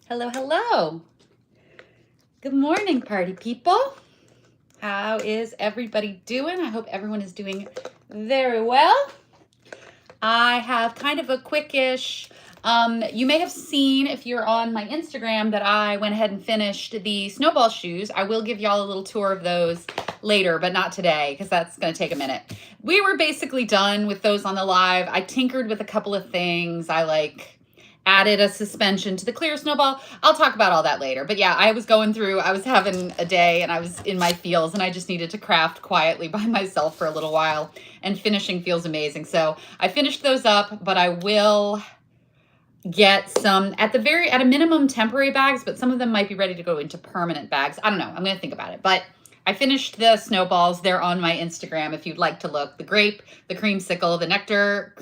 Hello, hello. Good morning, party people. How is everybody doing? I hope everyone is doing very well. I have kind of a quickish, you may have seen if you're on my Instagram that I went ahead and finished the snowball shoes. I will give y'all a little tour of those later, but not today because that's going to take a minute. We were basically done with those on the live. I tinkered with a couple of things. I added a suspension to the clear snowball. I'll talk about all that later. But yeah, I was having a day and I was in my feels and I just needed to craft quietly by myself for a little while, and finishing feels amazing. So I finished those up, but I will get some at a minimum temporary bags, but some of them might be ready to go into permanent bags. I don't know. I'm going to think about it. But I finished the snowballs. They're on my Instagram if you'd like to look. The grape, the creamsicle, the nectar,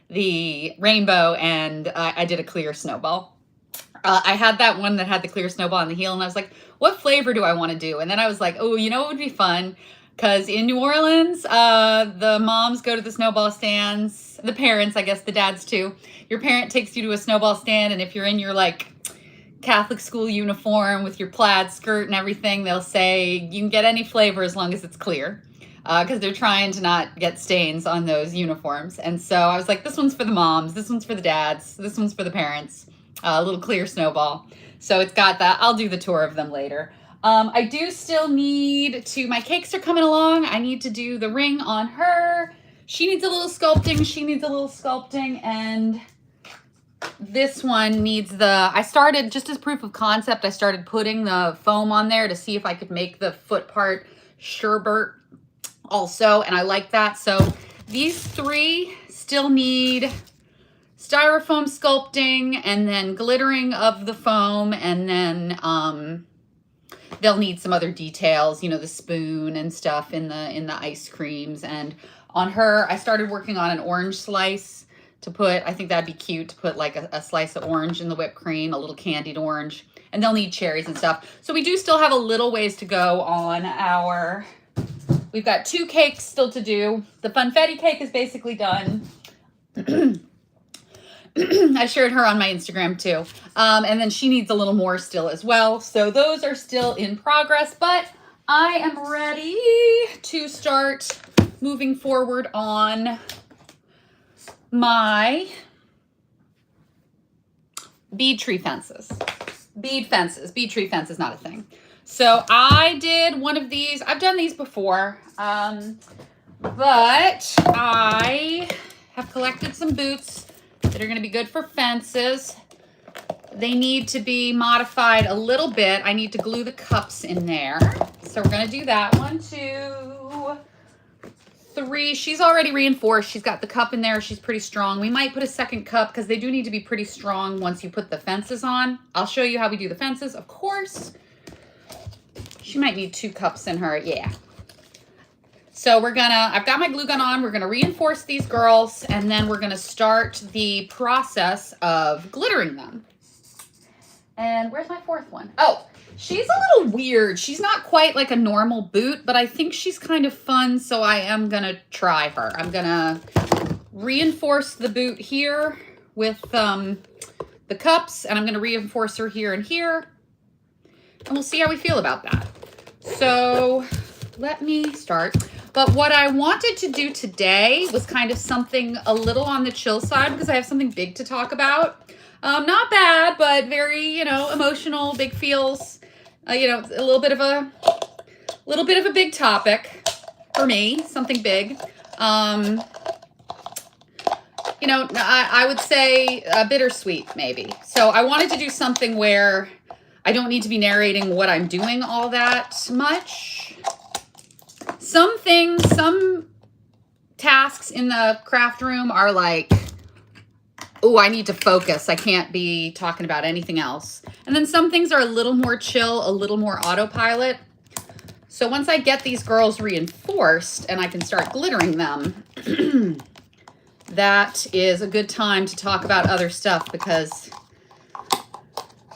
the rainbow, and I did a clear snowball. I had that one that had the clear snowball on the heel, and I was like, what flavor do I want to do? And then I was like, oh, you know what would be fun? Because in New Orleans, the moms go to the snowball stands, the parents, I guess the dads too. Your parent takes you to a snowball stand, and if you're in your Catholic school uniform with your plaid skirt and everything, they'll say you can get any flavor as long as it's clear. Because they're trying to not get stains on those uniforms. And so I was like, this one's for the moms, this one's for the dads, this one's for the parents, a little clear snowball. So it's got that. I'll do the tour of them later. I do still need to, my cakes are coming along. I need to do the ring on her. She needs a little sculpting, and this one needs I started, just as proof of concept, I started putting the foam on there to see if I could make the foot part sherbet also, and I like that. So these three still need styrofoam sculpting and then glittering of the foam, and then they'll need some other details, the spoon and stuff in the ice creams. And on her, I started working on an orange slice to put, I think that'd be cute to put like a slice of orange in the whipped cream, a little candied orange, and they'll need cherries and stuff. So we do still have a little ways to go on our, we've got 2 cakes still to do. The funfetti cake is basically done. I shared her on my Instagram too. And then she needs a little more still as well. So those are still in progress, but I am ready to start moving forward on my bead tree fences. Bead tree fence is not a thing. So I did one of these. I've done these before, but I have collected some boots that are going to be good for fences. They need to be modified a little bit. I need to glue the cups in there. So we're going to do that. 1, 2, 3. She's already reinforced. She's got the cup in there. She's pretty strong. We might put a second cup because they do need to be pretty strong once you put the fences on. I'll show you how we do the fences, of course. She might need 2 cups in her. Yeah. So I've got my glue gun on. We're going to reinforce these girls, and then we're going to start the process of glittering them. And where's my 4th one? Oh, she's a little weird. She's not quite like a normal boot, but I think she's kind of fun, so I am going to try her. I'm going to reinforce the boot here with the cups, and I'm going to reinforce her here and here, and we'll see how we feel about that. So let me start. But what I wanted to do today was kind of something a little on the chill side because I have something big to talk about. Not bad, but very, emotional, big feels. A little bit of a big topic for me, something big. I would say bittersweet maybe. So I wanted to do something where I don't need to be narrating what I'm doing all that much. Some tasks in the craft room are like, oh, I need to focus. I can't be talking about anything else. And then some things are a little more chill, a little more autopilot. So once I get these girls reinforced and I can start glittering them, that is a good time to talk about other stuff because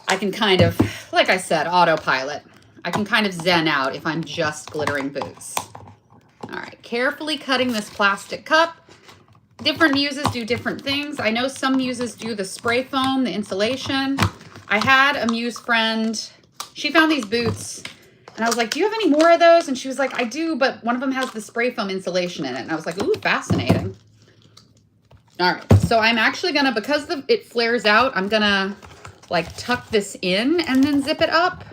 I can kind of, like I said, autopilot. I can kind of zen out if I'm just glittering boots. All right, carefully cutting this plastic cup. Different muses do different things. I know some muses do the spray foam, the insulation. I had a muse friend, she found these boots and I was like, do you have any more of those? And she was like, I do, but one of them has the spray foam insulation in it. And I was like, ooh, fascinating. All right, so I'm actually gonna, because it flares out, I'm gonna like tuck this in and then zip it up.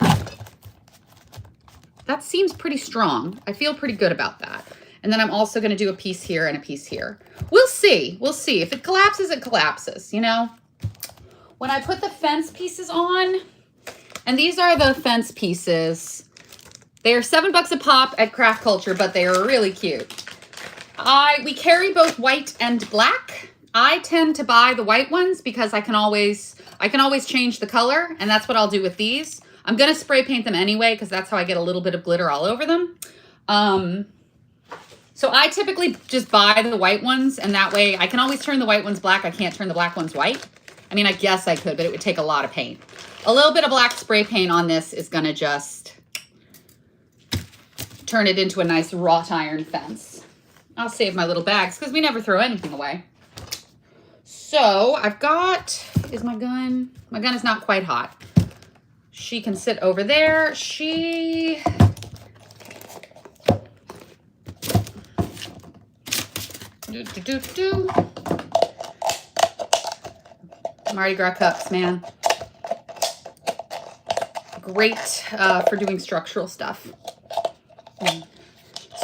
That seems pretty strong. I feel pretty good about that. And then I'm also gonna do a piece here and a piece here. We'll see, we'll see. If it collapses, it collapses, you know? When I put the fence pieces on, and these are the fence pieces, they are $7 a pop at Craft Culture, but they are really cute. We carry both white and black. I tend to buy the white ones because I can always change the color, and that's what I'll do with these. I'm gonna spray paint them anyway because that's how I get a little bit of glitter all over them. So I typically just buy the white ones, and that way I can always turn the white ones black. I can't turn the black ones white. I mean, I guess I could, but it would take a lot of paint. A little bit of black spray paint on this is gonna just turn it into a nice wrought iron fence. I'll save my little bags because we never throw anything away. So I've got, my gun is not quite hot. She can sit over there. Mardi Gras cups, man. Great for doing structural stuff.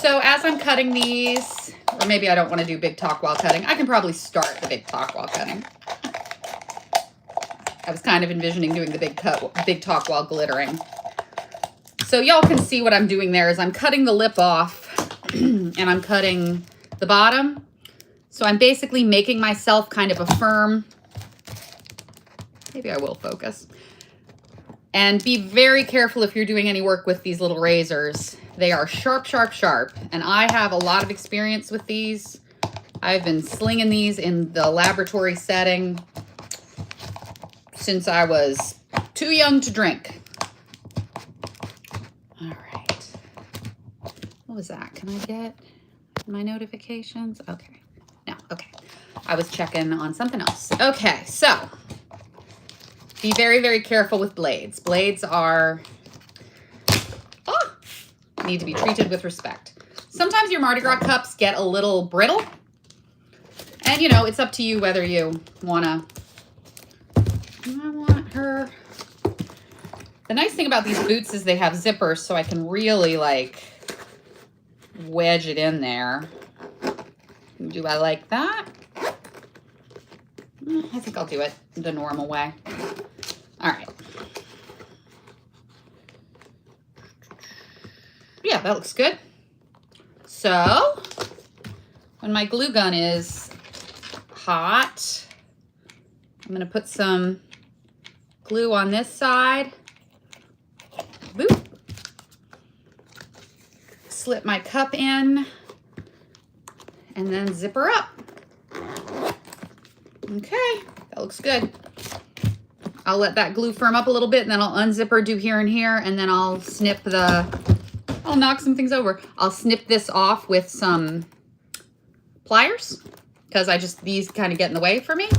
So as I'm cutting these, or maybe I don't want to do big talk while cutting. I can probably start the big talk while cutting. I was kind of envisioning doing the big talk while glittering. So y'all can see what I'm doing there is I'm cutting the lip off and I'm cutting the bottom. So I'm basically making myself kind of a firm, maybe I will focus. And be very careful if you're doing any work with these little razors. They are sharp, sharp, sharp. And I have a lot of experience with these. I've been slinging these in the laboratory setting since I was too young to drink. All right. What was that? Can I get my notifications? Okay. No, okay. I was checking on something else. Okay, so be very, very careful with blades. Blades need to be treated with respect. Sometimes your Mardi Gras cups get a little brittle. And, you know, it's up to you whether you want to... I want her... The nice thing about these boots is they have zippers, so I can really, like, wedge it in there. Do I like that? I think I'll do it the normal way. All right. Yeah, that looks good. So, when my glue gun is hot, I'm going to put some glue on this side. Boop. Slip my cup in and then zip her up. Okay, that looks good. I'll let that glue firm up a little bit and then I'll unzip her, do here and here, and then I'll snip I'll knock some things over. I'll snip this off with some pliers because these kind of get in the way for me.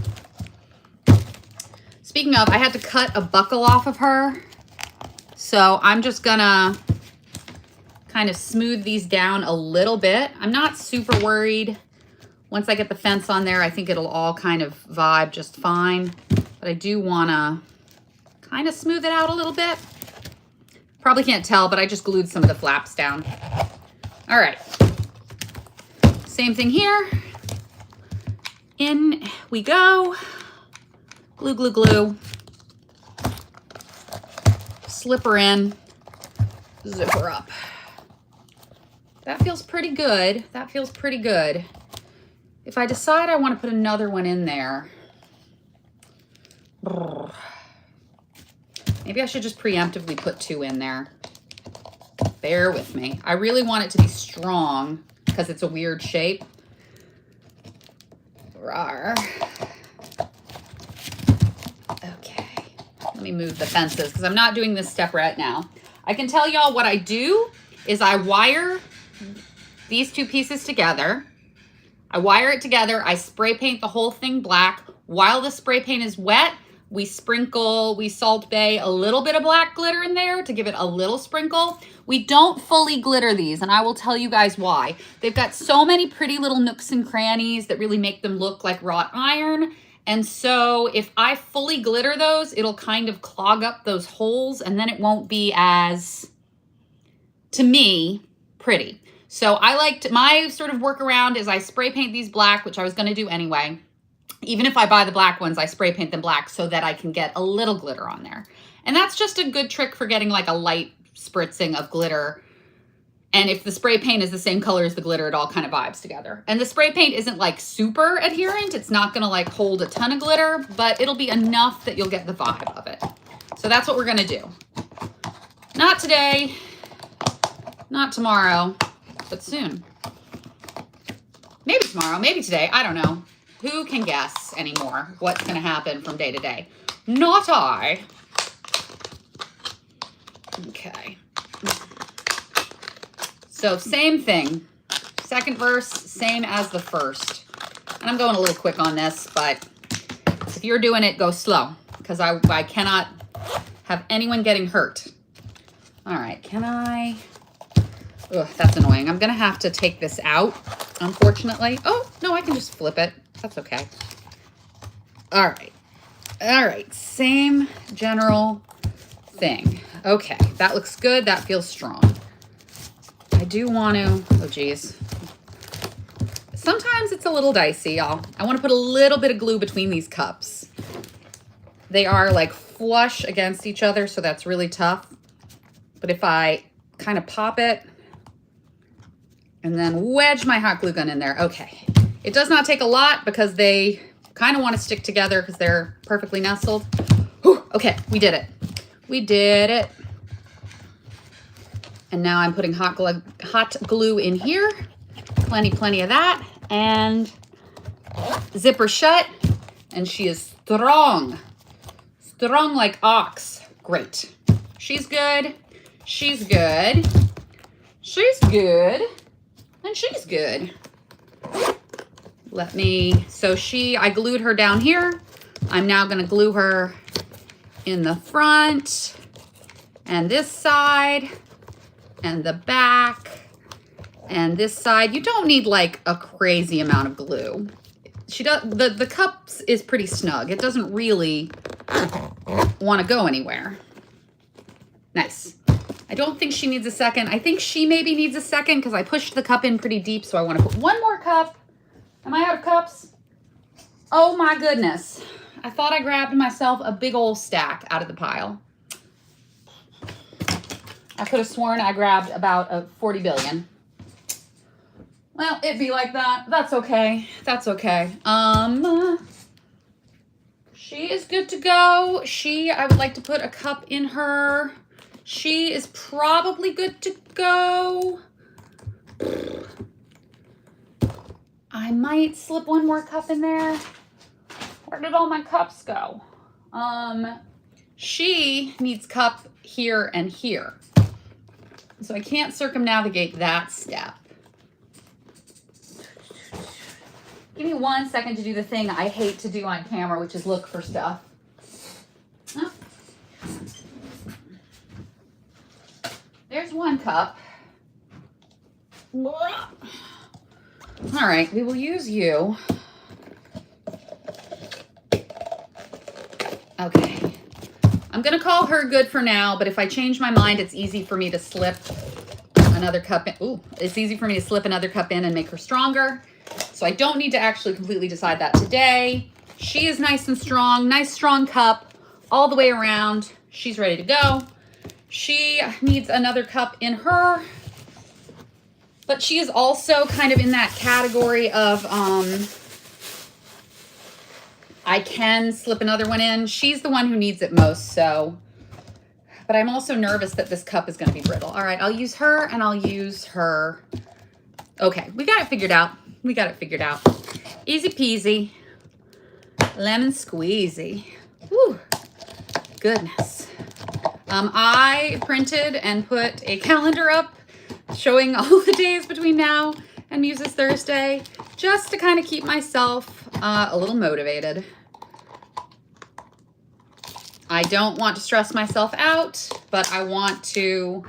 Speaking of, I had to cut a buckle off of her. So I'm just gonna kind of smooth these down a little bit. I'm not super worried. Once I get the fence on there, I think it'll all kind of vibe just fine. But I do wanna kind of smooth it out a little bit. Probably can't tell, but I just glued some of the flaps down. All right, same thing here. In we go. Glue, glue, glue. Slip her in, zip her up. That feels pretty good. That feels pretty good. If I decide I want to put another one in there, maybe I should just preemptively put 2 in there. Bear with me. I really want it to be strong because it's a weird shape. Rawr. Okay, let me move the fences because I'm not doing this step right now. I can tell y'all what I do is I wire these 2 pieces together I wire it together. I spray paint the whole thing black. While the spray paint is wet, we Salt Bae a little bit of black glitter in there to give it a little sprinkle. We don't fully glitter these, and I will tell you guys why. They've got so many pretty little nooks and crannies that really make them look like wrought iron. And so if I fully glitter those, it'll kind of clog up those holes, and then it won't be as, to me, pretty. So I liked, my sort of workaround is I spray paint these black, which I was gonna do anyway. Even if I buy the black ones, I spray paint them black so that I can get a little glitter on there. And that's just a good trick for getting like a light spritzing of glitter. And if the spray paint is the same color as the glitter, it all kind of vibes together. And the spray paint isn't like super adherent. It's not gonna like hold a ton of glitter, but it'll be enough that you'll get the vibe of it. So that's what we're gonna do. Not today, not tomorrow, but soon. Maybe tomorrow, maybe today, I don't know. Who can guess anymore what's gonna happen from day to day? Not I. Okay. So same thing. Second verse, same as the first. And I'm going a little quick on this, but if you're doing it, go slow, because I cannot have anyone getting hurt. All right, can I? Ugh, that's annoying. I'm gonna have to take this out, unfortunately. Oh, no, I can just flip it. That's okay. All right, same general thing. Okay, that looks good. That feels strong. I do want to, oh geez. Sometimes it's a little dicey, y'all. I want to put a little bit of glue between these cups. They are like flush against each other, so that's really tough. But if I kind of pop it and then wedge my hot glue gun in there, okay. It does not take a lot because they kind of want to stick together because they're perfectly nestled. Whew, okay, we did it. We did it. And now I'm putting hot glue in here. Plenty of that. And zipper shut. And she is strong. Strong like ox. Great. She's good. She's good. She's good. And she's good. I glued her down here. I'm now gonna glue her in the front and this side and the back and this side. You don't need like a crazy amount of glue. The cups is pretty snug. It doesn't really want to go anywhere. Nice. I don't think she needs a second. I think she maybe needs a second because I pushed the cup in pretty deep, so I want to put one more cup. Am I out of cups? Oh my goodness. I thought I grabbed myself a big old stack out of the pile. I could have sworn I grabbed about 40 billion. Well, it'd be like that. That's okay. That's okay. She is good to go. I would like to put a cup in her. She is probably good to go. I might slip one more cup in there. Where did all my cups go? She needs cup here and here. So I can't circumnavigate that step. Give me 1 second to do the thing I hate to do on camera, which is look for stuff. Oh. There's one cup. All right, we will use you. Okay. I'm gonna call her good for now, but if I change my mind, it's easy for me to slip another cup in. Ooh, it's easy for me to slip another cup in and make her stronger. So I don't need to actually completely decide that today. She is nice and strong, nice strong cup all the way around. She's ready to go. She needs another cup in her. But she is also kind of in that category of, I can slip another one in. She's the one who needs it most, so. But I'm also nervous that this cup is gonna be brittle. All right, I'll use her and I'll use her. Okay, we got it figured out. We got it figured out. Easy peasy, lemon squeezy. Whew, goodness. I printed and put a calendar up showing all the days between now and Muses Thursday. just to kind of keep myself a little motivated. I don't want to stress myself out, but I want to,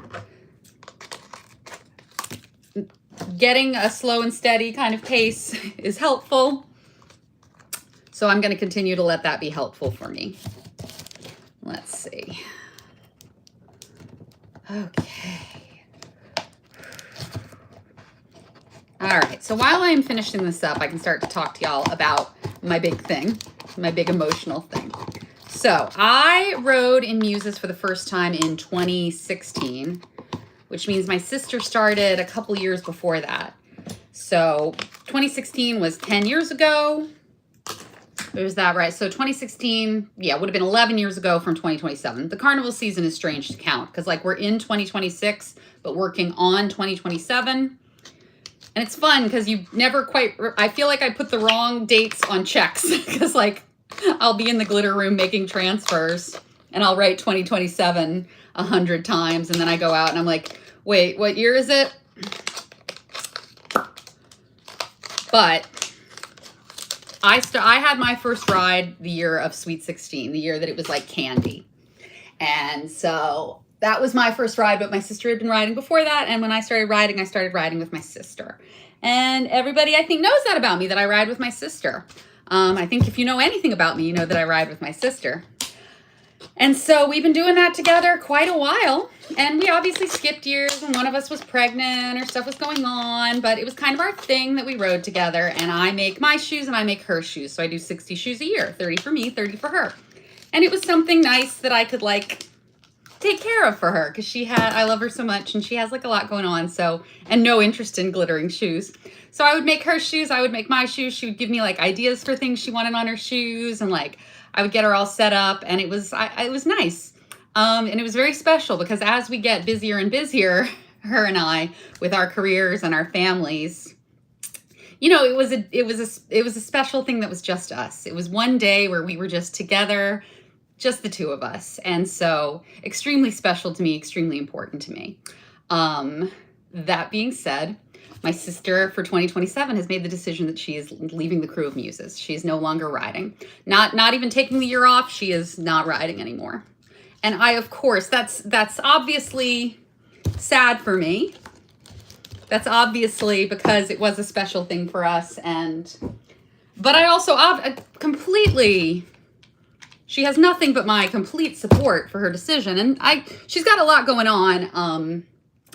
getting a slow and steady kind of pace is helpful. So I'm going to continue to let that be helpful for me. Let's see. Okay. All right. So while I'm finishing this up, I can start to talk to y'all about my big thing, my big emotional thing. So I rode in Muses for the first time in 2016, which means my sister started a couple years before that. So 2016 was 10 years ago. Is that right? So 2016, yeah, would have been 11 years ago from 2027. The carnival season is strange to count because like we're in 2026, but working on 2027. And it's fun because you never quite, I feel like I put the wrong dates on checks because like I'll be in the glitter room making transfers and I'll write 2027 100 times. And then I go out and I'm like, wait, what year is it? But I had my first ride the year of Sweet 16, the year that it was like candy. And so that was my first ride, but my sister had been riding before that. And when I started riding with my sister. And everybody, I think, knows that about me, that I ride with my sister. I think if you know anything about me, you know that I ride with my sister. And so we've been doing that together quite a while. And we obviously skipped years when one of us was pregnant or stuff was going on. But it was kind of our thing that we rode together. And I make my shoes and I make her shoes. So I do 60 shoes a year, 30 for me, 30 for her. And it was something nice that I could like take care of for her because I love her so much and she has like a lot going on. So, and no interest in glittering shoes. So I would make her shoes. I would make my shoes. She would give me like ideas for things she wanted on her shoes. And like, I would get her all set up and it was nice. And it was very special because as we get busier and busier, her and I, with our careers and our families, you know, it was a special thing that was just us. It was one day where we were just together, just the two of us. And so extremely special to me, extremely important to me. That being said, my sister for 2027 has made the decision that she is leaving the crew of Muses. She is no longer riding. Not even taking the year off. She is not riding anymore. And I, of course, that's obviously sad for me. That's obviously because it was a special thing for us. But I also completely, she has nothing but my complete support for her decision. And she's got a lot going on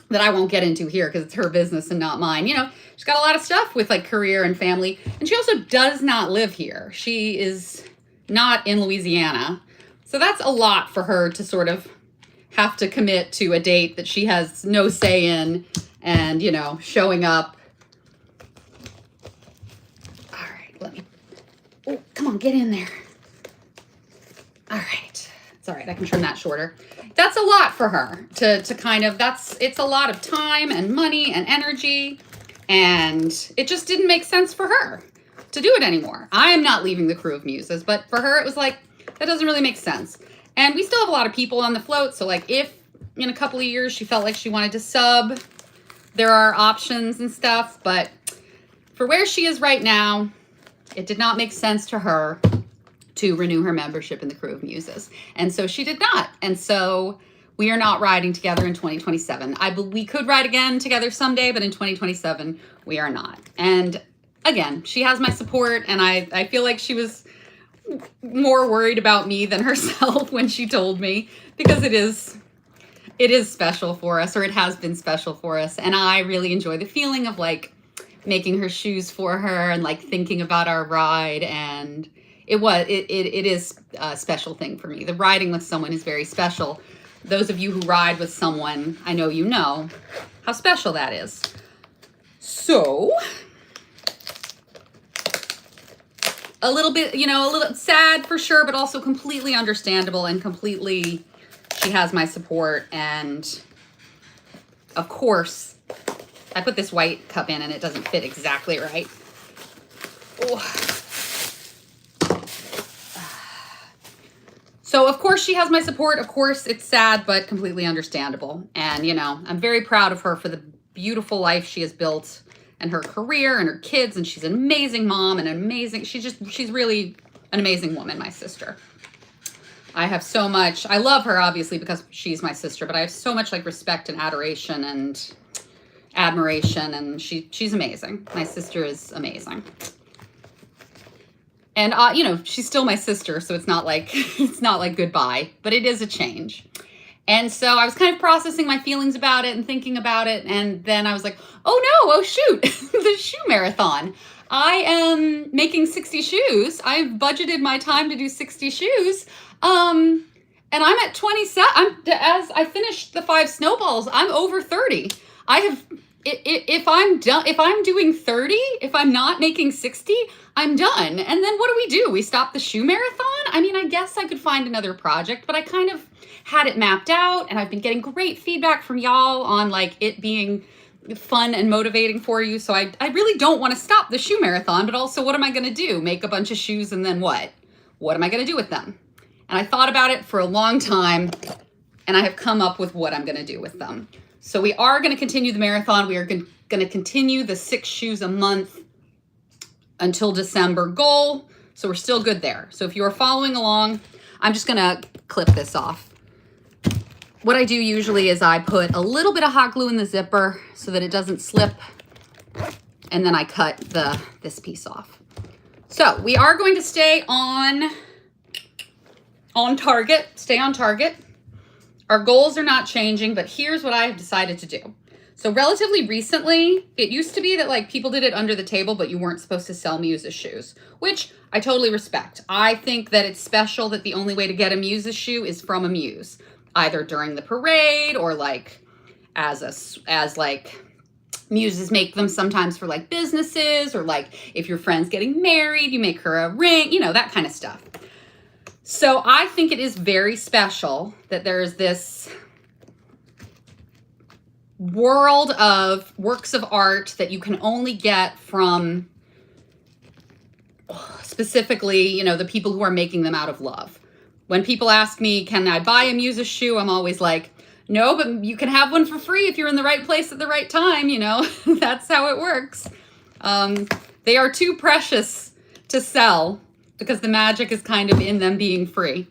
that I won't get into here because it's her business and not mine. You know, she's got a lot of stuff with like career and family. And she also does not live here. She is not in Louisiana. So that's a lot for her to sort of have to commit to a date that she has no say in and, you know, showing up. All right, oh, come on, get in there. All right. It's all right. I can trim that shorter. That's a lot for her to kind of, it's a lot of time and money and energy. And it just didn't make sense for her to do it anymore. I am not leaving the crew of Muses, but for her, it was like, that doesn't really make sense. And we still have a lot of people on the float. So like if in a couple of years she felt like she wanted to sub, there are options and stuff. But for where she is right now, it did not make sense to her to renew her membership in the crew of Muses. And so she did not. And so we are not riding together in 2027. We could ride again together someday, but in 2027, we are not. And again, she has my support. And I feel like she was more worried about me than herself when she told me, because it is special for us, or it has been special for us. And I really enjoy the feeling of like making her shoes for her and like thinking about our ride. And it is a special thing for me. The riding with someone is very special. Those of you who ride with someone, I know you know how special that is. So a little bit, you know, a little sad for sure, but also completely understandable and completely, she has my support. And of course, I put this white cup in and it doesn't fit exactly right. Oh. So of course she has my support. Of course it's sad, but completely understandable. And, you know, I'm very proud of her for the beautiful life she has built and her career and her kids, and she's an amazing mom and she's really an amazing woman, my sister. I have so much, I love her obviously because she's my sister, but I have so much like respect and adoration and admiration, and she's amazing. My sister is amazing. And you know, she's still my sister, so it's not like goodbye, but it is a change. And so I was kind of processing my feelings about it and thinking about it, and then I was like, oh shoot, the shoe marathon. I am making 60 shoes. I've budgeted my time to do 60 shoes. And I'm at 27. As I finished the 5 snowballs, I'm over 30. If I'm doing 30, if I'm not making 60, I'm done. And then what do? We stop the shoe marathon? I mean, I guess I could find another project, but I kind of had it mapped out, and I've been getting great feedback from y'all on like it being fun and motivating for you. So I really don't want to stop the shoe marathon, but also what am I going to do? Make a bunch of shoes and then what? What am I going to do with them? And I thought about it for a long time, and I have come up with what I'm going to do with them. So we are going to continue the marathon. We are going to continue the 6 shoes a month until December goal. So we're still good there. So if you are following along, I'm just going to clip this off. What I do usually is I put a little bit of hot glue in the zipper so that it doesn't slip, and then I cut this piece off. So we are going to stay on target, stay on target. Our goals are not changing, but here's what I have decided to do. So relatively recently, it used to be that like people did it under the table, but you weren't supposed to sell Muses shoes, which I totally respect. I think that it's special that the only way to get a Muses shoe is from a Muse, either during the parade or like as like Muses make them sometimes for like businesses, or like if your friend's getting married, you make her a ring, you know, that kind of stuff. So I think it is very special that there's this world of works of art that you can only get from specifically, you know, the people who are making them out of love. When people ask me, can I buy a Muses shoe? I'm always like, no, but you can have one for free if you're in the right place at the right time, you know. That's how it works. They are too precious to sell because the magic is kind of in them being free.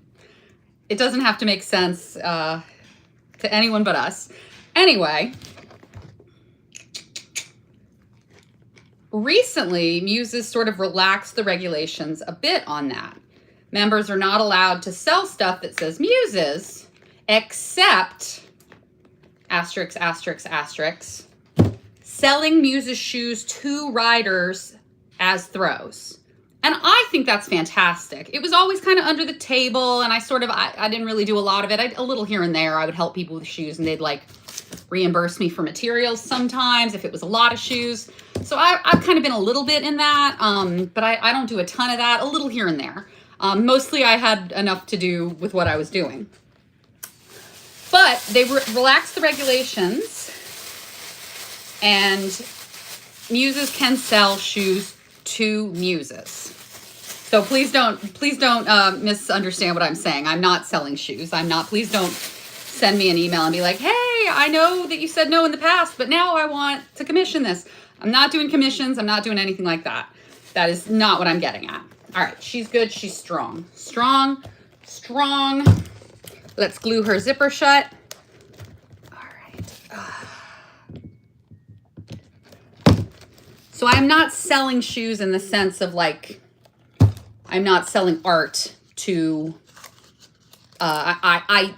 It doesn't have to make sense to anyone but us. Anyway, recently, Muses sort of relaxed the regulations a bit on that. Members are not allowed to sell stuff that says Muses, except asterisk, asterisk, asterisk, selling Muses shoes to riders as throws. And I think that's fantastic. It was always kind of under the table, and I didn't really do a lot of it. A little here and there. I would help people with shoes, and they'd like reimburse me for materials sometimes if it was a lot of shoes. So I've kind of been a little bit in that, but I don't do a ton of that, a little here and there. Mostly I had enough to do with what I was doing. But they relaxed the regulations, and Muses can sell shoes to Muses. So please don't misunderstand what I'm saying. I'm not selling shoes. Please don't send me an email and be like, hey, I know that you said no in the past, but now I want to commission this. I'm not doing commissions. I'm not doing anything like that. That is not what I'm getting at. All right, she's good. She's strong. Strong, strong. Let's glue her zipper shut. All right. So I'm not selling shoes in the sense of like, I'm not selling art to, I'm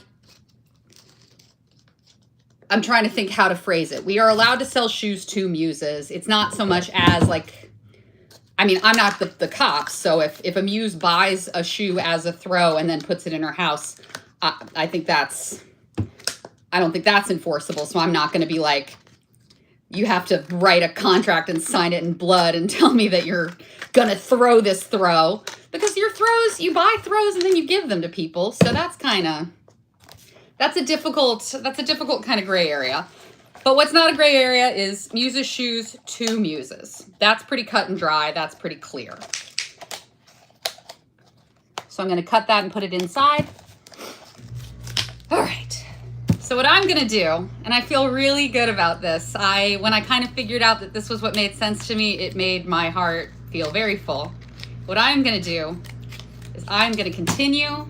trying to think how to phrase it. We are allowed to sell shoes to Muses. It's not so much as like, I mean, I'm not the cops. So if a Muse buys a shoe as a throw and then puts it in her house, I don't think that's enforceable. So I'm not going to be like, you have to write a contract and sign it in blood and tell me that you're going to throw this throw, because your throws, you buy throws and then you give them to people. So that's a difficult kind of gray area. But what's not a gray area is Muses shoes to Muses. That's pretty cut and dry. That's pretty clear. So I'm going to cut that and put it inside. All right. So what I'm gonna do, and I feel really good about this, when I kind of figured out that this was what made sense to me, it made my heart feel very full. What I'm gonna do is I'm gonna continue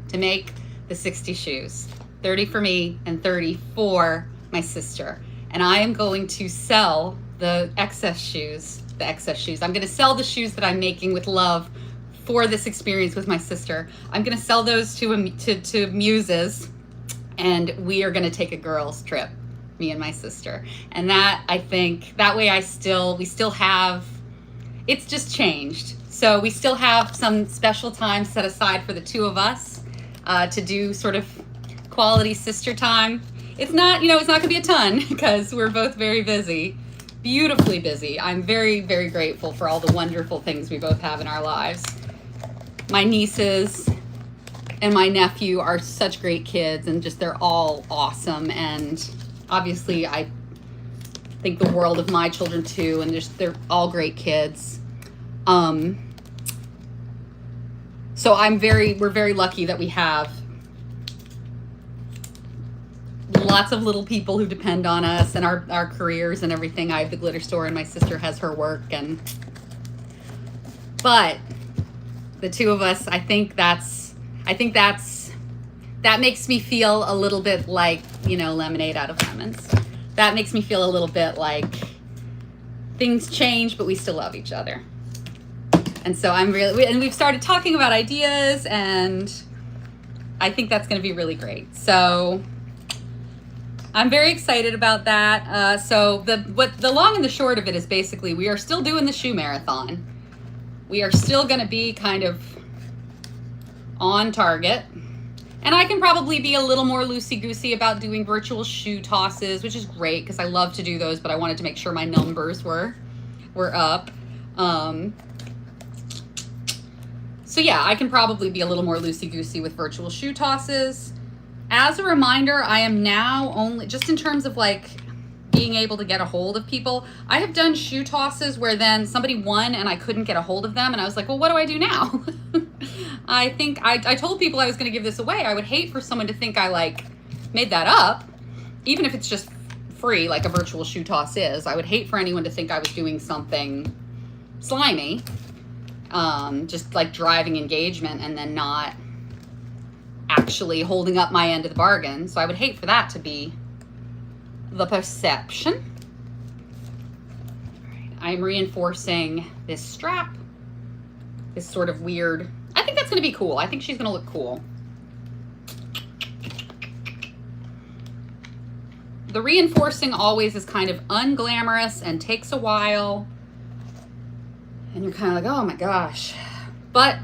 to make the 60 shoes, 30 for me and 30 for my sister. And I am going to sell the excess shoes. I'm gonna sell the shoes that I'm making with love for this experience with my sister. I'm gonna sell those to Muses, and we are gonna take a girls trip, me and my sister. And that, I think, that way we still have, it's just changed. So we still have some special time set aside for the two of us to do sort of quality sister time. It's not, it's not gonna be a ton because we're both very busy, beautifully busy. I'm very, very grateful for all the wonderful things we both have in our lives. My nieces and my nephew are such great kids, and just they're all awesome. And obviously I think the world of my children too, and they're all great kids. So we're very lucky that we have lots of little people who depend on us and our careers and everything. I have the glitter store and my sister has her work, but the two of us, I think that makes me feel a little bit like, lemonade out of lemons. That makes me feel a little bit like things change, but we still love each other. And so and we've started talking about ideas, and I think that's going to be really great. So I'm very excited about that. So the long and the short of it is basically we are still doing the shoe marathon. We are still going to be kind of on target. And I can probably be a little more loosey-goosey about doing virtual shoe tosses, which is great because I love to do those, but I wanted to make sure my numbers were up. So yeah, I can probably be a little more loosey-goosey with virtual shoe tosses. As a reminder, I am now only, just in terms of like being able to get a hold of people, I have done shoe tosses where then somebody won and I couldn't get a hold of them, and I was like, well, what do I do now? I think I told people I was going to give this away. I would hate for someone to think I like made that up, even if it's just free, like a virtual shoe toss is. I would hate for anyone to think I was doing something slimy, just like driving engagement and then not actually holding up my end of the bargain. So I would hate for that to be the perception. All right, I'm reinforcing this strap, this sort of weird, I think that's going to be cool. I think she's going to look cool. The reinforcing always is kind of unglamorous and takes a while. And you're kind of like, oh my gosh. But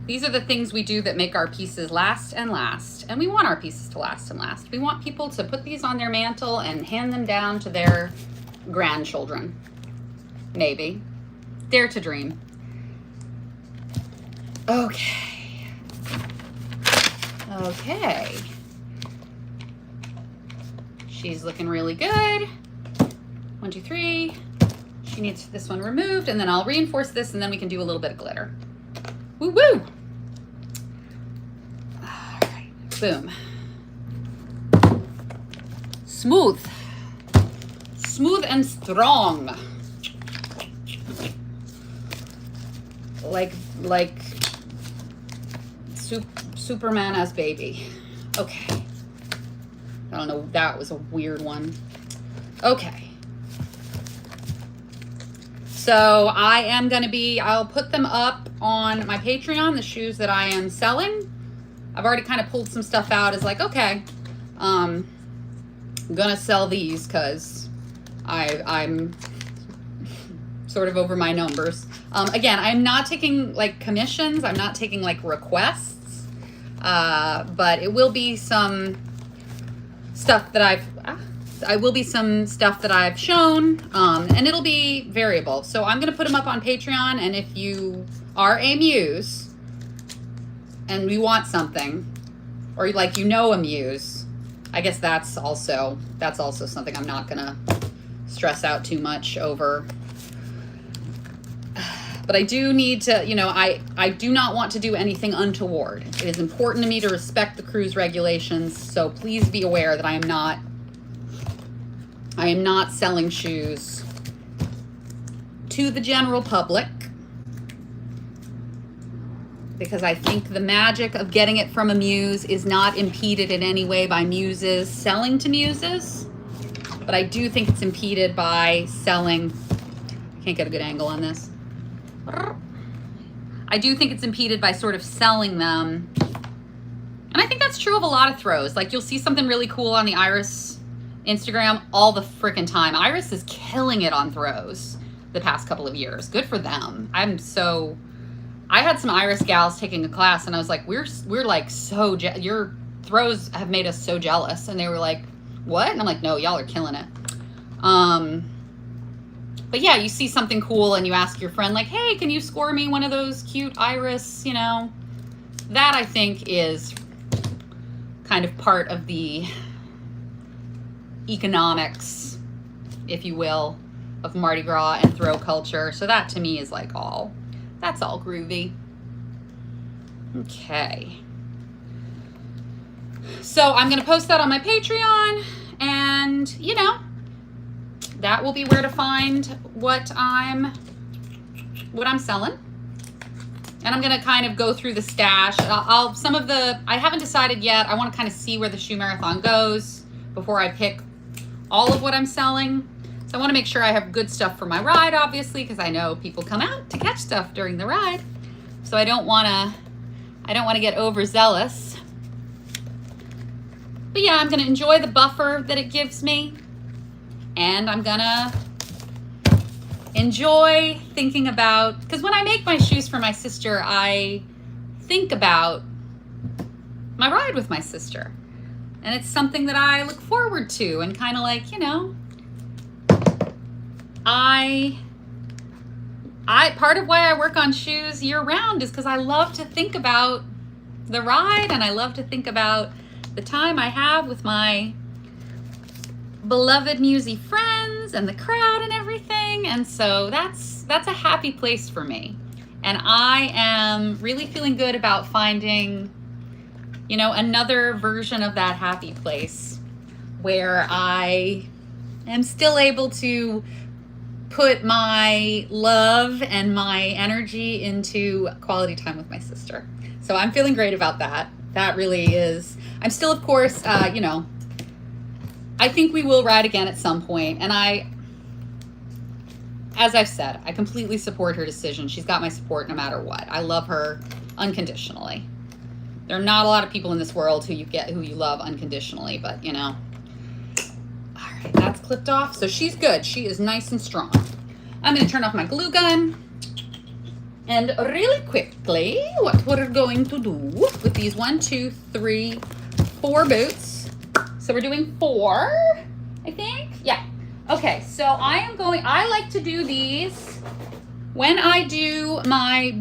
these are the things we do that make our pieces last and last. And we want our pieces to last and last. We want people to put these on their mantle and hand them down to their grandchildren. Maybe. Dare to dream. Okay. Okay. She's looking really good. 1, 2, 3. She needs this one removed, and then I'll reinforce this, and then we can do a little bit of glitter. Woo woo! All right, boom. Smooth. Smooth and strong. Like Superman as baby. Okay. I don't know, that was a weird one. Okay. So I'll put them up on my Patreon, the shoes that I am selling. I've already kind of pulled some stuff out as like, okay, I'm gonna sell these because I'm sort of over my numbers. Again, I'm not taking like commissions. I'm not taking like requests, but it will be some stuff that I've shown, and it'll be variable. So I'm gonna put them up on Patreon, and if you are a muse and you want something, or like a muse, I guess that's also something I'm not gonna stress out too much over. But I do need to, you know, I do not want to do anything untoward. It is important to me to respect the cruise regulations. So please be aware that I am not selling shoes to the general public, because I think the magic of getting it from a muse is not impeded in any way by muses selling to muses. But I do think it's impeded by selling. I can't get a good angle on this. I do think it's impeded by sort of selling them. And I think that's true of a lot of throws. Like, you'll see something really cool on the Iris Instagram all the freaking time. Iris is killing it on throws the past couple of years. Good for them. I had some Iris gals taking a class, and I was like, we're like so, your throws have made us so jealous. And they were like, what? And I'm like, no, y'all are killing it. But yeah, you see something cool and you ask your friend, like, hey, can you score me one of those cute Iris, you know? That, I think, is kind of part of the economics, if you will, of Mardi Gras and throw culture. So that, to me, is like that's all groovy. Okay. So I'm going to post that on my Patreon, and, you know, that will be where to find what I'm selling. And I'm going to kind of go through the stash. I haven't decided yet. I want to kind of see where the shoe marathon goes before I pick all of what I'm selling. So I want to make sure I have good stuff for my ride, obviously, because I know people come out to catch stuff during the ride. So I don't want to get overzealous. But yeah, I'm going to enjoy the buffer that it gives me. And I'm going to enjoy thinking about, because when I make my shoes for my sister, I think about my ride with my sister. And it's something that I look forward to, and kind of like, you know, part of why I work on shoes year round is because I love to think about the ride, and I love to think about the time I have with my beloved musy friends and the crowd and everything. And so that's a happy place for me. And I am really feeling good about finding, you know, another version of that happy place where I am still able to put my love and my energy into quality time with my sister. So I'm feeling great about that. That really is. I'm still, of course, you know, I think we will ride again at some point. And as I've said, I completely support her decision. She's got my support no matter what. I love her unconditionally. There are not a lot of people in this world who you love unconditionally, but you know. All right, that's clipped off. So she's good. She is nice and strong. I'm going to turn off my glue gun. And really quickly, what we're going to do with these 1, 2, 3, 4 boots. So we're doing 4, I think. Yeah. Okay, so I like to do these when I do my,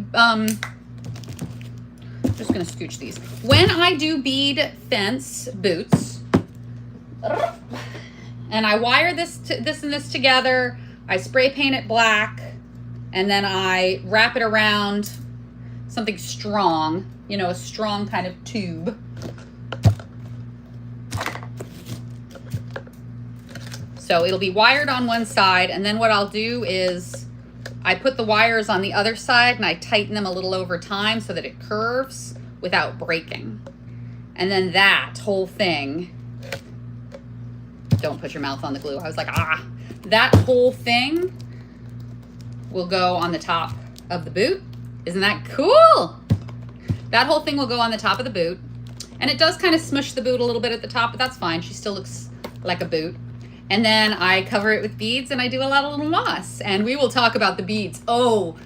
just gonna scooch these. When I do bead fence boots, and I wire this and this together, I spray paint it black, and then I wrap it around something strong, you know, a strong kind of tube. So it'll be wired on one side, and then what I'll do is I put the wires on the other side and I tighten them a little over time so that it curves without breaking. And then that whole thing, don't put your mouth on the glue. I was like, that whole thing will go on the top of the boot. Isn't that cool? That whole thing will go on the top of the boot. And it does kind of smush the boot a little bit at the top, but that's fine. She still looks like a boot. And then I cover it with beads, and I do a lot of little moss. And we will talk about the beads. Oh,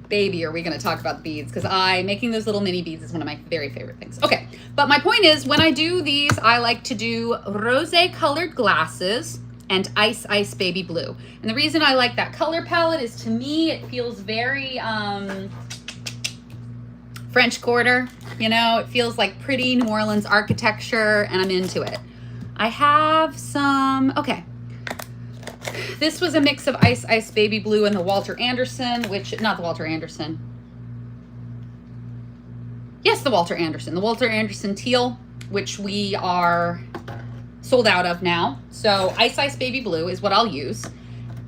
baby, are we going to talk about the beads? Because making those little mini beads is one of my very favorite things. Okay, but my point is, when I do these, I like to do rosé colored glasses and ice baby blue. And the reason I like that color palette is, to me, it feels very French Quarter. You know, it feels like pretty New Orleans architecture, and I'm into it. I have some, okay. This was a mix of Ice Ice Baby Blue and the Walter Anderson, which, not the Walter Anderson. Yes, the Walter Anderson teal, which we are sold out of now. So Ice Ice Baby Blue is what I'll use.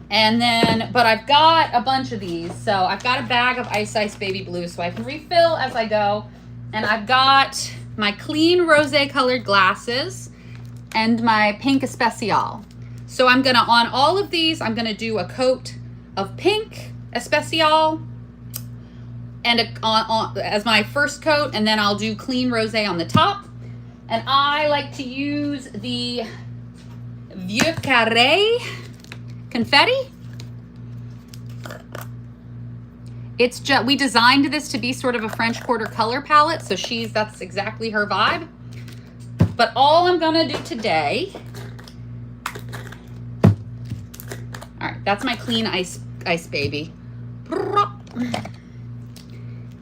And then, but I've got a bunch of these. So I've got a bag of Ice Ice Baby Blue so I can refill as I go. And I've got my clean rosé colored glasses and my pink Especial. So I'm gonna, on all of these, I'm gonna do a coat of pink Especial and as my first coat, and then I'll do clean rosé on the top. And I like to use the Vieux Carré confetti. It's just, we designed this to be sort of a French Quarter color palette, so that's exactly her vibe. But all I'm gonna do today, all right, that's my clean ice baby.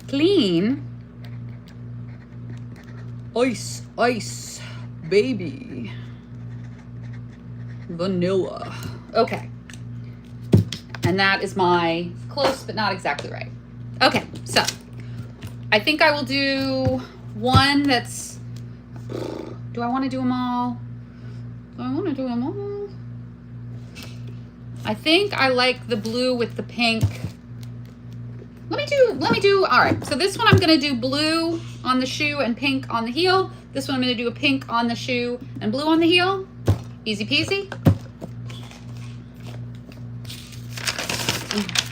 Clean ice baby vanilla. Okay, and that is my close but not exactly right. Okay, so I think I will do one that's, do I want to do them all? Do I want to do them all? I think I like the blue with the pink. Let me do, all right. So this one I'm gonna do blue on the shoe and pink on the heel. This one I'm gonna do a pink on the shoe and blue on the heel. Easy peasy.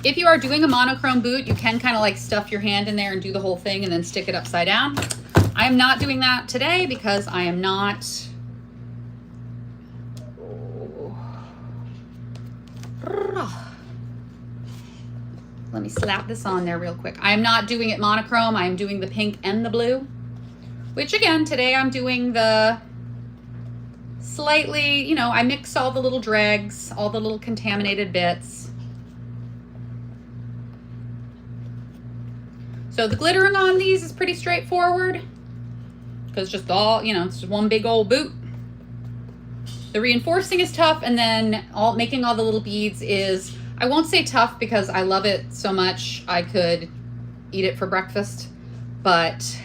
If you are doing a monochrome boot, you can kind of like stuff your hand in there and do the whole thing and then stick it upside down. I am not doing that today because I am not, let me slap this on there real quick. I am not doing it monochrome. I am doing the pink and the blue, which again, today I'm doing the slightly, you know, I mix all the little dregs, all the little contaminated bits. So the glittering on these is pretty straightforward because just all, you know, it's just one big old boot. The reinforcing is tough, and then making all the little beads is, I won't say tough because I love it so much I could eat it for breakfast, but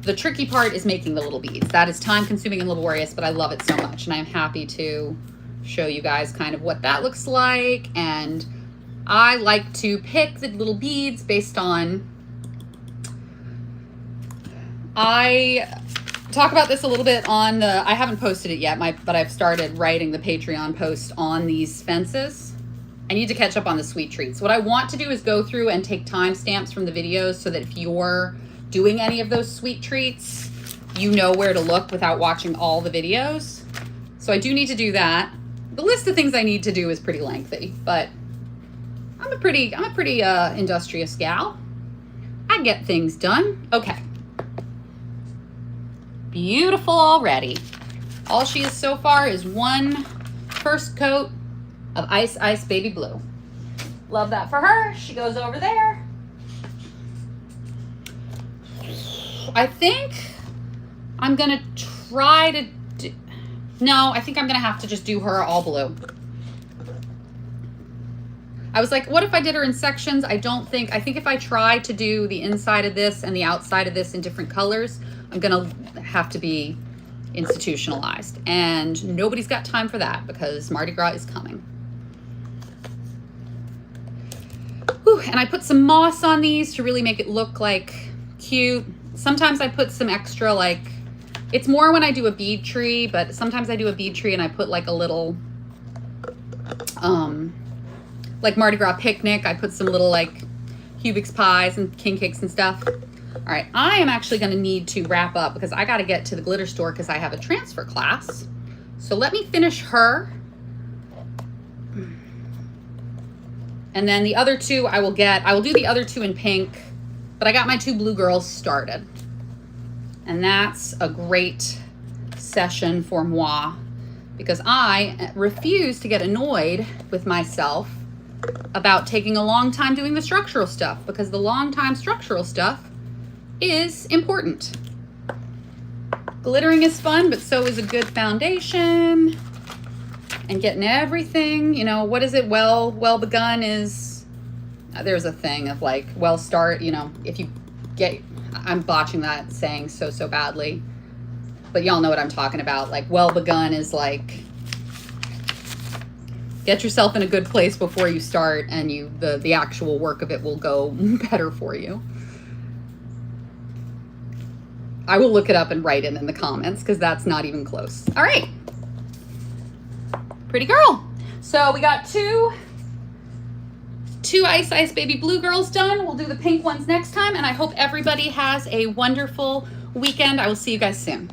the tricky part is making the little beads. That is time consuming and laborious, but I love it so much, and I'm happy to show you guys kind of what that looks like. And I like to pick the little beads based on, I talk about this a little bit on the, I haven't posted it yet, but I've started writing the Patreon post on these fences. I need to catch up on the sweet treats. What I want to do is go through and take timestamps from the videos so that if you're doing any of those sweet treats, you know where to look without watching all the videos. So I do need to do that. The list of things I need to do is pretty lengthy, but I'm a pretty industrious gal. I get things done. Okay. Beautiful already. All she is so far is one first coat of Ice Ice Baby Blue. Love that for her. She goes over there. I think I'm gonna try to do, no, I think I'm gonna have to just do her all blue. I was like, what if I did her in sections? I think if I try to do the inside of this and the outside of this in different colors, I'm gonna have to be institutionalized, and nobody's got time for that because Mardi Gras is coming. Whew, and I put some moss on these to really make it look like cute. Sometimes I put some extra, like, it's more when I do a bead tree, but sometimes I do a bead tree and I put like a little, like Mardi Gras picnic. I put some little like Hubix pies and king cakes and stuff. All right, I am actually going to need to wrap up because I got to get to the glitter store because I have a transfer class. So let me finish her. And then the other two I will do the other two in pink, but I got my two blue girls started. And that's a great session for moi because I refuse to get annoyed with myself about taking a long time doing the structural stuff, because the long time structural stuff is important. Glittering is fun, but so is a good foundation. and getting everything, you know, what is it? Well begun is, there's a thing of like, well start, you know, if you get, I'm botching that saying so badly, but y'all know what I'm talking about. Like well begun is like, get yourself in a good place before you start, and the actual work of it will go better for you. I will look it up and write it in the comments because that's not even close. All right. Pretty girl. So we got two Ice Ice Baby Blue girls done. We'll do the pink ones next time, and I hope everybody has a wonderful weekend. I will see you guys soon.